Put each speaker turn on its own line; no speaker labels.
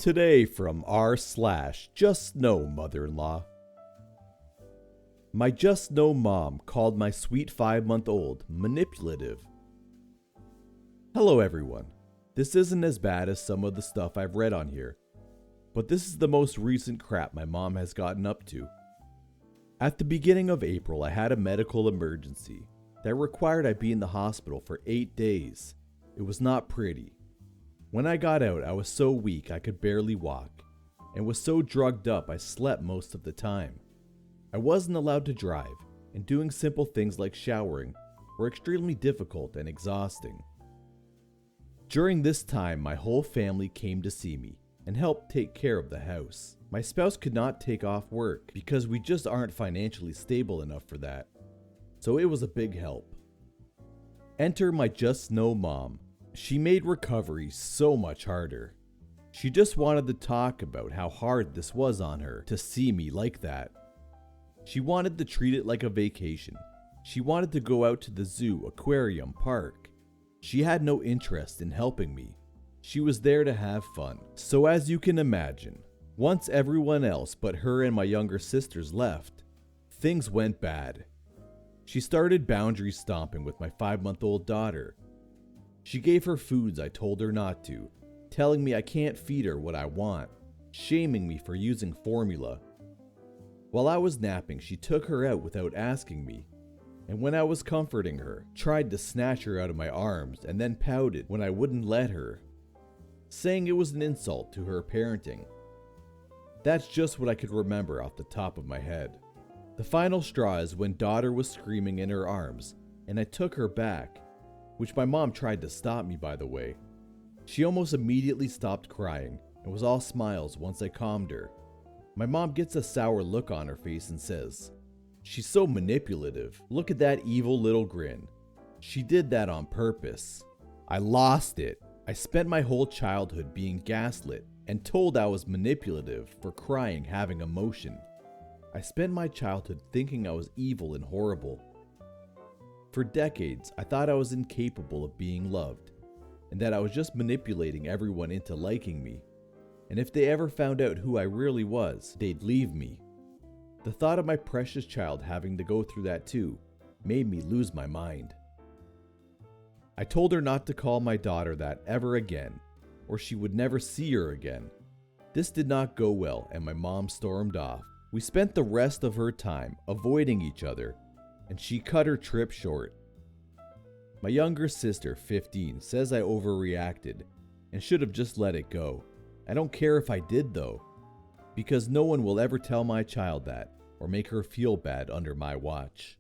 Today from r/JustNO mother-in-law. My just no mom called my sweet 5-month-old manipulative. Hello everyone. This isn't as bad as some of the stuff I've read on here, but this is the most recent crap my mom has gotten up to. At the beginning of April, I had a medical emergency that required I be in the hospital for 8 days. It was not pretty. When I got out, I was so weak I could barely walk, and was so drugged up I slept most of the time. I wasn't allowed to drive, and doing simple things like showering were extremely difficult and exhausting. During this time, my whole family came to see me and helped take care of the house. My spouse could not take off work because we just aren't financially stable enough for that, so it was a big help. Enter my just no mom. She made recovery so much harder. She just wanted to talk about how hard this was on her to see me like that. She wanted to treat it like a vacation. She wanted to go out to the zoo, aquarium, park. She had no interest in helping me. She was there to have fun. So as you can imagine, once everyone else but her and my younger sisters left, things went bad. She started boundary stomping with my 5-month-old daughter. She gave her foods I told her not to, telling me I can't feed her what I want, shaming me for using formula. While I was napping, she took her out without asking me, and when I was comforting her, tried to snatch her out of my arms and then pouted when I wouldn't let her, saying it was an insult to her parenting. That's just what I could remember off the top of my head. The final straw is when daughter was screaming in her arms, and I took her back, which my mom tried to stop me, by the way. She almost immediately stopped crying and was all smiles once I calmed her. My mom gets a sour look on her face and says, "She's so manipulative. Look at that evil little grin. She did that on purpose." I lost it. I spent my whole childhood being gaslit and told I was manipulative for crying, having emotion. I spent my childhood thinking I was evil and horrible. For decades, I thought I was incapable of being loved, and that I was just manipulating everyone into liking me. And if they ever found out who I really was, they'd leave me. The thought of my precious child having to go through that too made me lose my mind. I told her not to call my daughter that ever again, or she would never see her again. This did not go well, and my mom stormed off. We spent the rest of her time avoiding each other, and she cut her trip short. My younger sister, 15, says I overreacted and should have just let it go. I don't care if I did though, because no one will ever tell my child that or make her feel bad under my watch.